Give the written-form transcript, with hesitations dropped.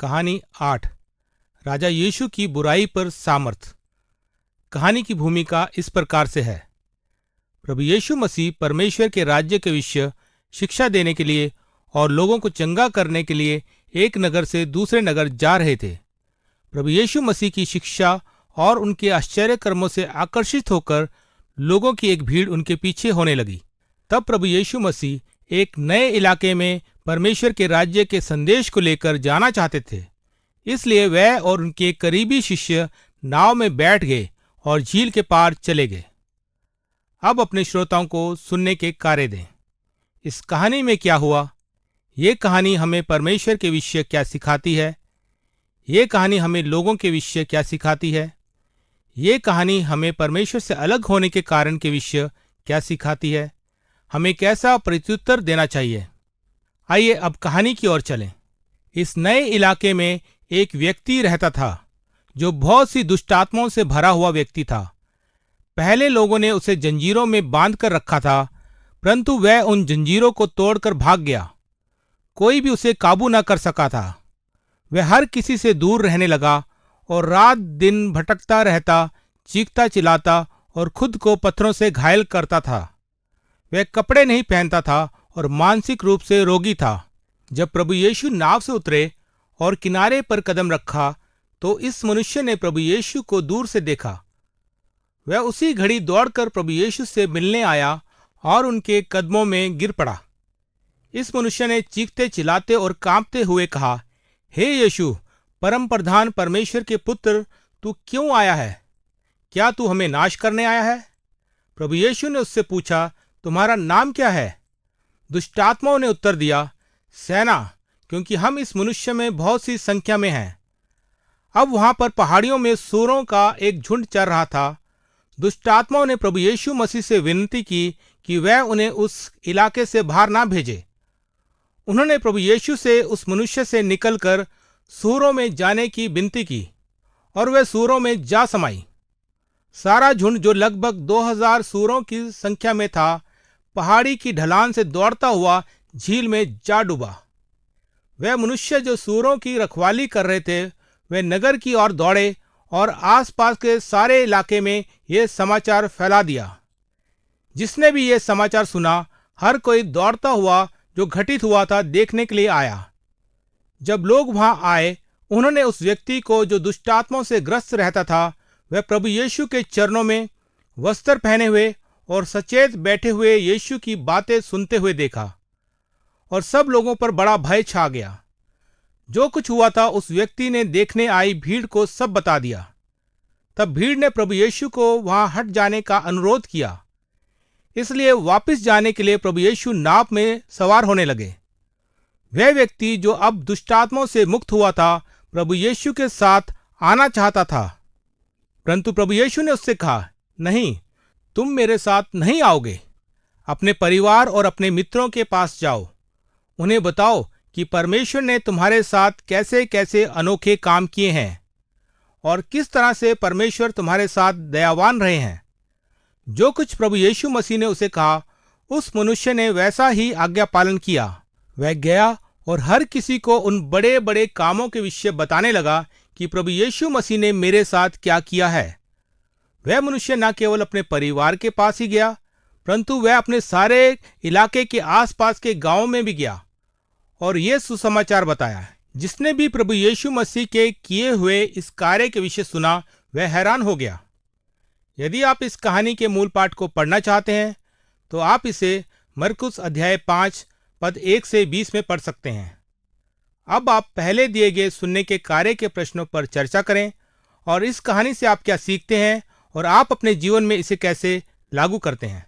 कहानी 8। राजा यीशु की बुराई पर सामर्थ। कहानी की भूमिका इस प्रकार से है। प्रभु यीशु मसीह परमेश्वर के राज्य के विषय शिक्षा देने के लिए और लोगों को चंगा करने के लिए एक नगर से दूसरे नगर जा रहे थे। प्रभु यीशु मसीह की शिक्षा और उनके आश्चर्य कर्मों से आकर्षित होकर लोगों की एक भीड़ उनके पीछे होने लगी। तब प्रभु यीशु मसीह एक नए इलाके में परमेश्वर के राज्य के संदेश को लेकर जाना चाहते थे। इसलिए वह और उनके करीबी शिष्य नाव में बैठ गए और झील के पार चले गए। अब अपने श्रोताओं को सुनने के कार्य दें। इस कहानी में क्या हुआ? ये कहानी हमें परमेश्वर के विषय क्या सिखाती है? ये कहानी हमें लोगों के विषय क्या सिखाती है? ये कहानी हमें परमेश्वर से अलग होने के कारण के विषय क्या सिखाती है? हमें कैसा प्रत्युत्तर देना चाहिए? आइए अब कहानी की ओर चलें। इस नए इलाके में एक व्यक्ति रहता था जो बहुत सी दुष्टात्माओं से भरा हुआ व्यक्ति था। पहले लोगों ने उसे जंजीरों में बांध कर रखा था, परंतु वह उन जंजीरों को तोड़कर भाग गया। कोई भी उसे काबू न कर सका था। वह हर किसी से दूर रहने लगा और रात दिन भटकता रहता, चीखता चिल्लाता और खुद को पत्थरों से घायल करता था। वह कपड़े नहीं पहनता था और मानसिक रूप से रोगी था। जब प्रभु यीशु नाव से उतरे और किनारे पर कदम रखा तो इस मनुष्य ने प्रभु यीशु को दूर से देखा। वह उसी घड़ी दौड़कर प्रभु यीशु से मिलने आया और उनके कदमों में गिर पड़ा। इस मनुष्य ने चीखते चिल्लाते और कांपते हुए कहा, हे यीशु, परम प्रधान परमेश्वर के पुत्र, तू क्यों आया है? क्या तू हमें नाश करने आया है? प्रभु यीशु ने उससे पूछा, तुम्हारा नाम क्या है? दुष्टात्माओं ने उत्तर दिया, सेना, क्योंकि हम इस मनुष्य में बहुत सी संख्या में हैं। अब वहां पर पहाड़ियों में सूरों का एक झुंड चर रहा था। दुष्टात्माओं ने प्रभु यीशु मसीह से विनती की कि वह उन्हें उस इलाके से बाहर ना भेजे। उन्होंने प्रभु यीशु से उस मनुष्य से निकलकर सूरों में जाने की विनती की और वह सूरों में जा समाई। सारा झुंड, जो लगभग 2000 सूरों की संख्या में था, पहाड़ी की ढलान से दौड़ता हुआ झील में जा डूबा। वह मनुष्य जो सूरों की रखवाली कर रहे थे, वे नगर की ओर दौड़े और आसपास के सारे इलाके में यह समाचार फैला दिया। जिसने भी यह समाचार सुना, हर कोई दौड़ता हुआ जो घटित हुआ था देखने के लिए आया। जब लोग वहां आए, उन्होंने उस व्यक्ति को जो दुष्टात्माओं से ग्रस्त रहता था, वह प्रभु यीशु के चरणों में वस्त्र पहने हुए और सचेत बैठे हुए यीशु की बातें सुनते हुए देखा और सब लोगों पर बड़ा भय छा गया। जो कुछ हुआ था उस व्यक्ति ने देखने आई भीड़ को सब बता दिया। तब भीड़ ने प्रभु यीशु को वहां हट जाने का अनुरोध किया। इसलिए वापस जाने के लिए प्रभु यीशु नाव में सवार होने लगे। वह व्यक्ति जो अब दुष्टात्माओं से मुक्त हुआ था, प्रभु यीशु के साथ आना चाहता था, परंतु प्रभु यीशु ने उससे कहा, नहीं, तुम मेरे साथ नहीं आओगे। अपने परिवार और अपने मित्रों के पास जाओ। उन्हें बताओ कि परमेश्वर ने तुम्हारे साथ कैसे कैसे अनोखे काम किए हैं और किस तरह से परमेश्वर तुम्हारे साथ दयावान रहे हैं। जो कुछ प्रभु यीशु मसीह ने उसे कहा, उस मनुष्य ने वैसा ही आज्ञा पालन किया। वह गया और हर किसी को उन बड़े बड़े कामों के विषय बताने लगा कि प्रभु यीशु मसीह ने मेरे साथ क्या किया है। वह मनुष्य न केवल अपने परिवार के पास ही गया, परंतु वह अपने सारे इलाके के आसपास के गांवों में भी गया और ये सुसमाचार बताया। जिसने भी प्रभु यीशु मसीह के किए हुए इस कार्य के विषय सुना, वह हैरान हो गया। यदि आप इस कहानी के मूल पाठ को पढ़ना चाहते हैं तो आप इसे मरकुस अध्याय 5 पद 1 से 20 में पढ़ सकते हैं। अब आप पहले दिए गए सुनने के कार्य के प्रश्नों पर चर्चा करें और इस कहानी से आप क्या सीखते हैं और आप अपने जीवन में इसे कैसे लागू करते हैं।